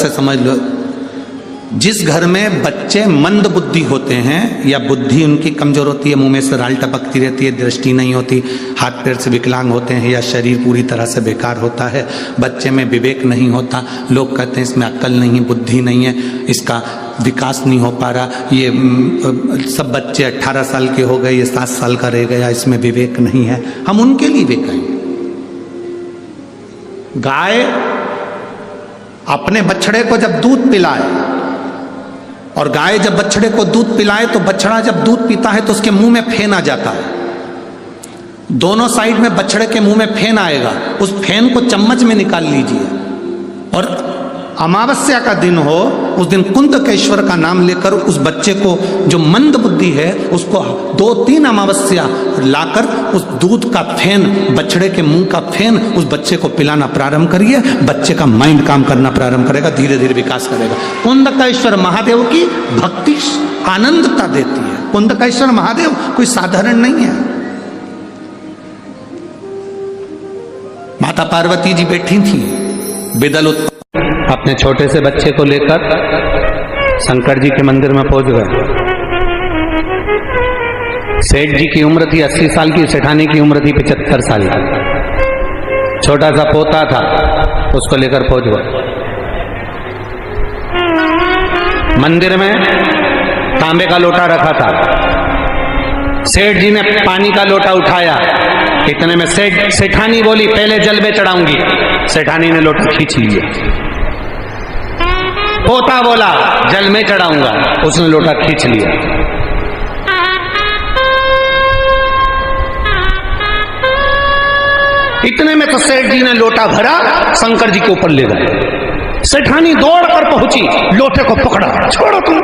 से समझ लो, जिस घर में बच्चे मंद बुद्धि होते हैं या बुद्धि उनकी कमजोर होती है, मुंह में से राल टपकती रहती है, दृष्टि नहीं होती, हाथ पैर से विकलांग होते हैं या शरीर पूरी तरह से बेकार होता है, बच्चे में विवेक नहीं होता, लोग कहते हैं इसमें अक्ल नहीं, बुद्धि नहीं है, इसका विकास नहीं हो पा रहा, ये सब बच्चे 18 साल के हो गए, ये 7 साल का रह गया, इसमें विवेक नहीं है, हम उनके लिए भी कहेंगे। गाय अपने बछड़े को जब दूध पिलाए, और गाय जब बछड़े को दूध पिलाए तो बछड़ा जब दूध पीता है तो उसके मुंह में फेन आ जाता है, दोनों साइड में बछड़े के मुंह में फेन आएगा, उस फेन को चम्मच में निकाल लीजिए, और अमावस्या का दिन हो उस दिन कुंदकेश्वर का नाम लेकर उस बच्चे को जो मंद बुद्धि है उसको 2-3 अमावस्या लाकर उस दूध का फेन, बछड़े के मुंह का फेन उस बच्चे को पिलाना प्रारंभ करिए, बच्चे का माइंड काम करना प्रारंभ करेगा, धीरे धीरे विकास करेगा। कुंदकेश्वर महादेव की भक्ति आनंदता देती है। कुंदकेश्वर महादेव कोई साधारण नहीं है। माता पार्वती जी बैठी थी, बिदल अपने छोटे से बच्चे को लेकर शंकर जी के मंदिर में पहुंच गए। सेठ जी की उम्र थी 80 साल की, सेठानी की उम्र थी 75 साल की। छोटा सा पोता था, उसको लेकर पहुंच गए। मंदिर में तांबे का लोटा रखा था, सेठ जी ने पानी का लोटा उठाया, इतने में सेठानी बोली पहले जल में चढ़ाऊंगी, सेठानी ने लोटा खींच लिया। पोता बोला जल में चढ़ाऊंगा, उसने लोटा खींच लिया। इतने में तो सेठ जी ने लोटा भरा, शंकर जी के ऊपर ले गए। सेठानी दौड़कर पहुंची, लोटे को पकड़ा, छोड़ो तुम,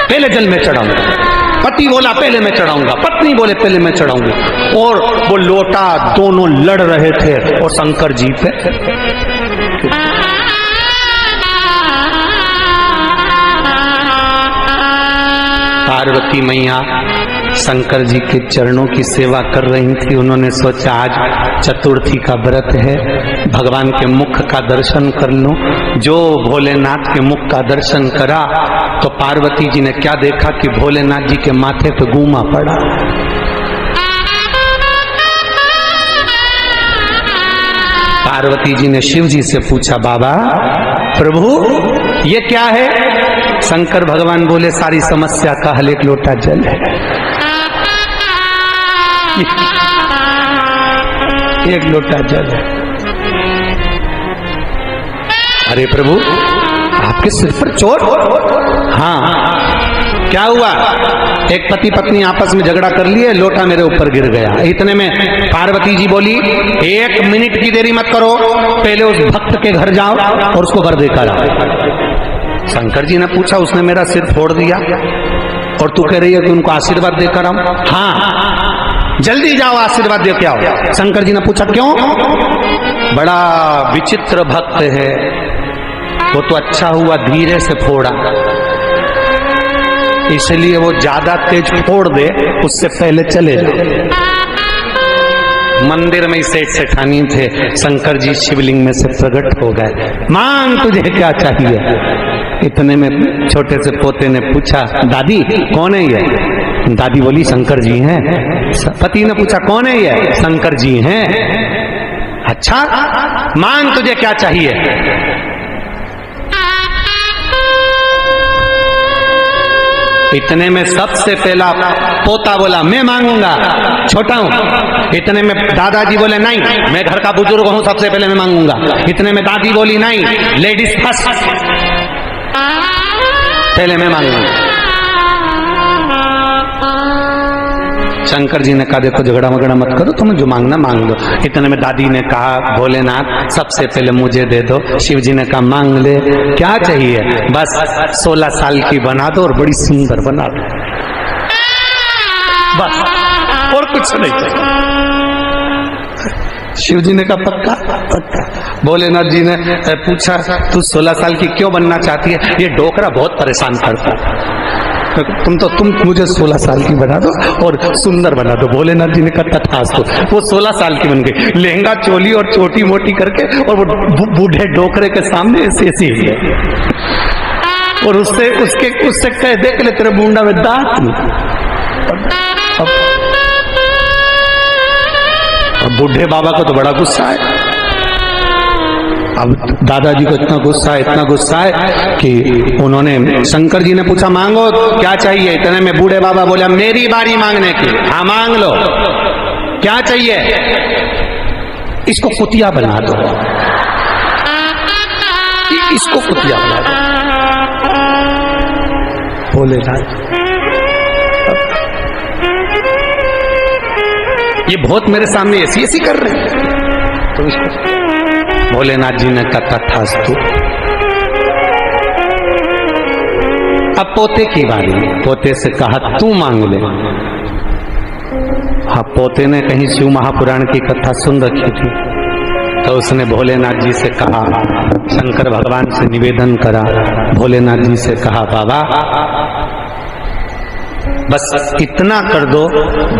पहले जल में चढ़ाऊंगा। पति बोला पहले मैं चढ़ाऊंगा, पत्नी बोले पहले मैं चढ़ाऊंगी, और वो लोटा दोनों लड़ रहे थे और शंकर जी पे पार्वती मैया शंकर जी के चरणों की सेवा कर रही थी। उन्होंने सोचा आज चतुर्थी का व्रत है, भगवान के मुख का दर्शन कर लूं। जो भोलेनाथ के मुख का दर्शन करा तो पार्वती जी ने क्या देखा कि भोलेनाथ जी के माथे पे गूमा पड़ा। पार्वती जी ने शिव जी से पूछा, बाबा प्रभु ये क्या है? शंकर भगवान बोले सारी समस्या का हल एक लोटा जल है। एक लोटा जल है। अरे प्रभु आपके सिर पर चोट? हाँ। क्या हुआ? एक पति पत्नी आपस में झगड़ा कर लिए, लोटा मेरे ऊपर गिर गया। इतने में पार्वती जी बोली 1 मिनट की देरी मत करो, पहले उस भक्त के घर जाओ और उसको वर देकर आओ। शंकर जी ने पूछा उसने मेरा सिर फोड़ दिया और तू कह रही है कि उनको आशीर्वाद देकर आओ? हाँ जल्दी जाओ आशीर्वाद दे के आओ। शंकर जी ने पूछा क्यों? बड़ा विचित्र भक्त है, वो तो अच्छा हुआ धीरे से फोड़ा, इसलिए वो ज्यादा तेज फोड़ दे, उससे पहले चले जाओ। मंदिर में सेठ सेठानी थे, शंकर जी शिवलिंग में से प्रकट हो गए। मांग तुझे क्या चाहिए? इतने में छोटे से पोते ने पूछा दादी कौन है ये? दादी बोली शंकर जी हैं। पति ने पूछा कौन है ये? शंकर जी हैं। अच्छा मांग तुझे क्या चाहिए? इतने में सबसे पहला पोता बोला मैं मांगूंगा, छोटा हूं। इतने में दादाजी बोले नहीं मैं घर का बुजुर्ग हूं, सबसे पहले मैं मांगूंगा। इतने में दादी बोली नहीं लेडीज फर्स्ट, पहले मैं मांगूंगा। शंकर जी ने कहा देखो झगड़ा वगड़ा मत करो, तुम्हें जो मांगना मांग लो। इतने में दादी ने कहा भोलेनाथ सबसे पहले मुझे दे दो। शिव जी ने कहा मांग ले, क्या चाहिए? बस 16 साल की बना दो और बड़ी सुंदर बना दो, बस और कुछ नहीं चाहिए। शिव जी ने कहा पक्का? पक्का। भोलेनाथ जी ने पूछा तू 16 साल की क्यों बनना चाहती है? ये डोकरा बहुत परेशान करता। तुम मुझे 16 साल की बना दो और सुंदर बना दो। भोलेनाथ जी ने कहा तथास्तु। वो 16 साल की बन गई, लहंगा चोली और छोटी मोटी करके, और वो बूढ़े डोकरे के सामने ऐसे ऐसे ही गए। और उससे कह देख ले तेरे मुंडा में दांत नहीं। अब बूढ़े बाबा को तो बड़ा गुस्सा है। अब दादाजी को इतना गुस्सा है कि उन्होंने, शंकर जी ने पूछा मांगो क्या चाहिए। इतने में बूढ़े बाबा बोला मेरी बारी मांगने की। हाँ मांग लो, क्या चाहिए। इसको कुतिया बना दो, इसको कुतिया बना दो। भोलेनाथ ये बहुत मेरे सामने ऐसी कर रहे हैं, तो इसको भोलेनाथ जी ने कहा तथास्तु। अब पोते की बारी, पोते से कहा तू मांग ले। हाँ, पोते ने कहीं शिव महापुराण की कथा सुन रखी थी, तो उसने भोलेनाथ जी से कहा, शंकर भगवान से निवेदन करा, भोलेनाथ जी से कहा बाबा बस इतना कर दो,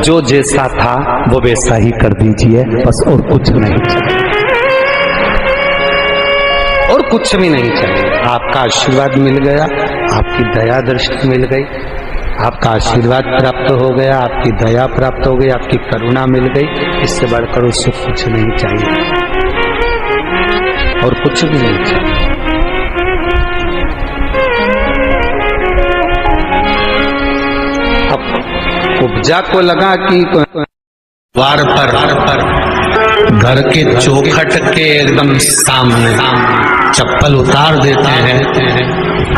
जो जैसा था वो वैसा ही कर दीजिए, बस और कुछ नहीं चाहिए, और कुछ भी नहीं चाहिए। आपका आशीर्वाद मिल गया, आपकी दया दृष्टि मिल गई, आपका आशीर्वाद प्राप्त हो गया, आपकी दया प्राप्त हो गई, आपकी करुणा मिल गई, इससे बढ़कर उससे कुछ नहीं चाहिए, और कुछ भी नहीं चाहिए। अब उपजा को लगा कि द्वार पर घर के चौखट के एकदम सामने चप्पल उतार देते हैं।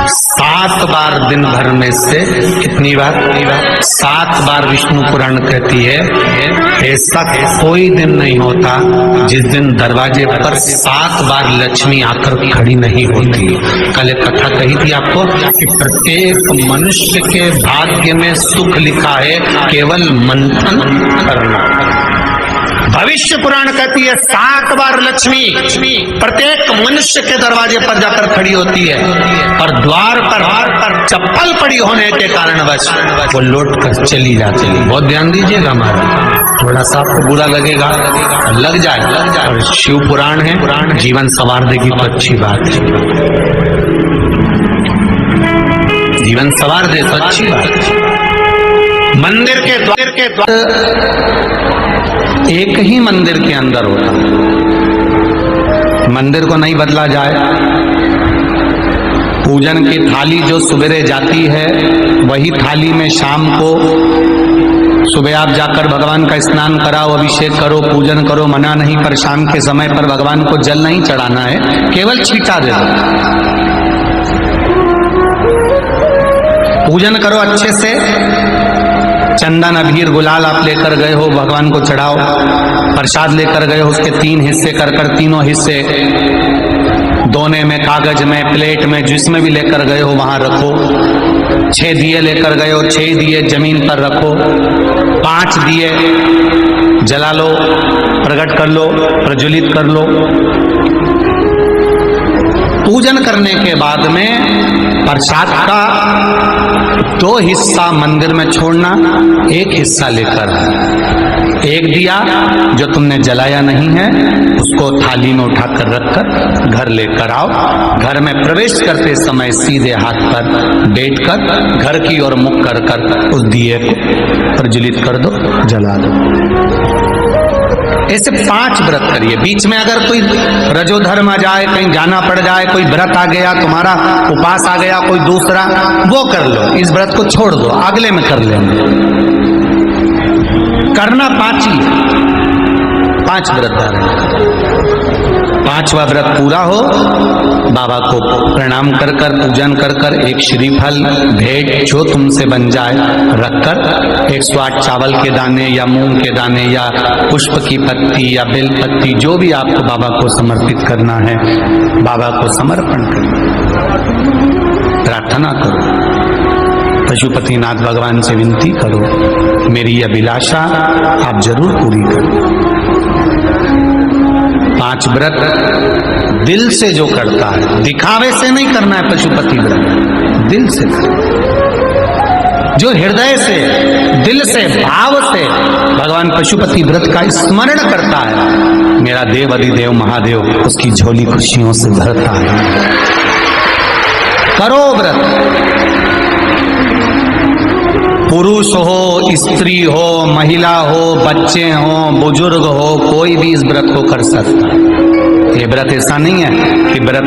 7 बार दिन भर में से, कितनी बार? 7 बार विष्णु पुराण कहती है ऐसा कोई दिन नहीं होता जिस दिन दरवाजे पर 7 बार लक्ष्मी आकर खड़ी नहीं होती। कल एक कथा कही थी आपको कि प्रत्येक मनुष्य के भाग्य में सुख लिखा है, केवल मंथन करना। भविष्य पुराण कहती है 7 बार लक्ष्मी प्रत्येक मनुष्य के दरवाजे पर जाकर खड़ी होती है, और द्वार पर चप्पल पड़ी होने के कारणवश वो लौट कर चली जाती है। बहुत ध्यान दीजिएगा, हमारा थोड़ा सा आपको बुरा लगेगा, लग जाए। और शिव पुराण है, जीवन संवार देगी तो अच्छी बात है, जीवन संवार दे तो अच्छी बात है। मंदिर के द्वार एक ही मंदिर के अंदर होता, मंदिर को नहीं बदला जाए। पूजन की थाली जो सुबेरे जाती है, वही थाली में शाम को सुबह आप जाकर भगवान का स्नान कराओ, अभिषेक करो, पूजन करो, मना नहीं, पर शाम के समय पर भगवान को जल नहीं चढ़ाना है, केवल छींटा दे दो। पूजन करो अच्छे से, चंदन अबीर गुलाल आप लेकर गए हो, भगवान को चढ़ाओ। प्रसाद लेकर गए हो, उसके 3 हिस्से कर तीनों हिस्से दोने में, कागज में, प्लेट में, जिसमें भी लेकर गए हो वहां रखो। 6 दिए लेकर गए हो, 6 दिए जमीन पर रखो। 5 दिए जला लो, प्रकट कर लो, प्रज्वलित कर लो। पूजन करने के बाद में प्रसाद का 2 हिस्सा मंदिर में छोड़ना, 1 हिस्सा लेकर, एक दिया जो तुमने जलाया नहीं है उसको थाली में उठाकर रखकर घर लेकर आओ। घर में प्रवेश करते समय सीधे हाथ पर बैठकर घर की ओर मुख कर कर उस दिए को प्रज्वलित कर दो, जला दो। ऐसे 5 व्रत करिए। बीच में अगर कोई रजोधर्म आ जाए, कहीं जाना पड़ जाए, कोई व्रत आ गया, तुम्हारा उपास आ गया कोई दूसरा, वो कर लो, इस व्रत को छोड़ दो, अगले में कर लेंगे। करना 5 ही, 5 व्रत धारण। 5वां व्रत पूरा हो, बाबा को प्रणाम कर कर, पूजन कर कर, एक श्रीफल भेंट जो तुमसे बन जाए रखकर, 108 चावल के दाने या मूंग के दाने या पुष्प की पत्ती या बेल पत्ती, जो भी आपको बाबा को समर्पित करना है, बाबा को समर्पण करो, प्रार्थना करो, पशुपतिनाथ भगवान से विनती करो, मेरी अभिलाषा आप जरूर पूरी करो। 5 व्रत दिल से जो करता है, दिखावे से नहीं करना है पशुपति व्रत, दिल से जो हृदय से, दिल से, भाव से भगवान पशुपति व्रत का स्मरण करता है, मेरा देव अधिदेव महादेव उसकी झोली खुशियों से भरता है। करो व्रत, पुरुष हो, स्त्री हो, महिला हो, बच्चे हो, बुजुर्ग हो, कोई भी इस व्रत को कर सकता है। ये व्रत ऐसा नहीं है कि व्रत,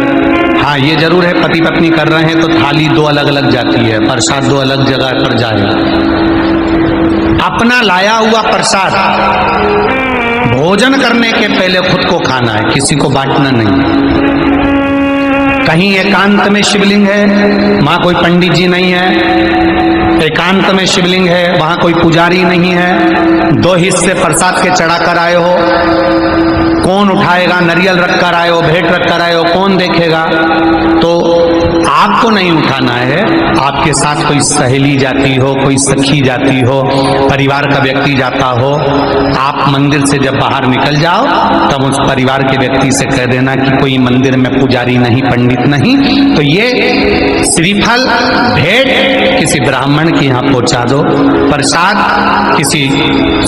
हाँ ये जरूर है पति पत्नी कर रहे हैं तो थाली दो अलग अलग जाती है, प्रसाद दो अलग जगह पर जाएगा। अपना लाया हुआ प्रसाद भोजन करने के पहले खुद को खाना है, किसी को बांटना नहीं। कहीं एकांत में शिवलिंग है, वहां कोई पंडित जी नहीं है, एकांत में शिवलिंग है, वहां कोई पुजारी नहीं है, 2 हिस्से प्रसाद के चढ़ा कर आए हो, कौन उठाएगा? नरियल रख कर आए हो, भेंट रख कर आए हो, कौन देखेगा? तो आपको नहीं उठाना है, आपके साथ कोई सहेली जाती हो, कोई सखी जाती हो, परिवार का व्यक्ति जाता हो, आप मंदिर से जब बाहर निकल जाओ तब उस परिवार के व्यक्ति से कह देना कि कोई मंदिर में पुजारी नहीं, पंडित नहीं, तो ये श्रीफल भेंट किसी ब्राह्मण के यहाँ पहुंचा दो, प्रसाद किसी,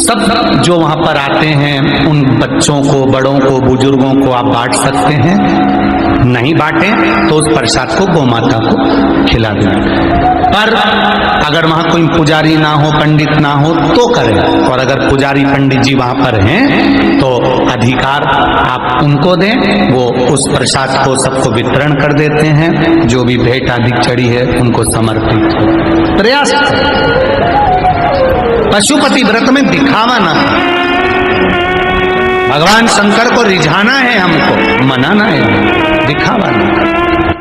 सब जो वहां पर आते हैं उन बच्चों को, बड़ों को, बुजुर्गों को आप बांट सकते हैं। नहीं बांटे तो उस प्रसाद को गौ माता को खिला दें। पर अगर वहां कोई पुजारी ना हो, पंडित ना हो तो करें, और अगर पुजारी पंडित जी वहां पर हैं तो अधिकार आप उनको दें, वो उस प्रसाद को सबको वितरण कर देते हैं, जो भी भेंट आदि चढ़ी है उनको समर्पित हो। प्रयास पशुपति व्रत में दिखावा ना, भगवान शंकर को रिझाना है, हमको मनाना है, दिखावा ना।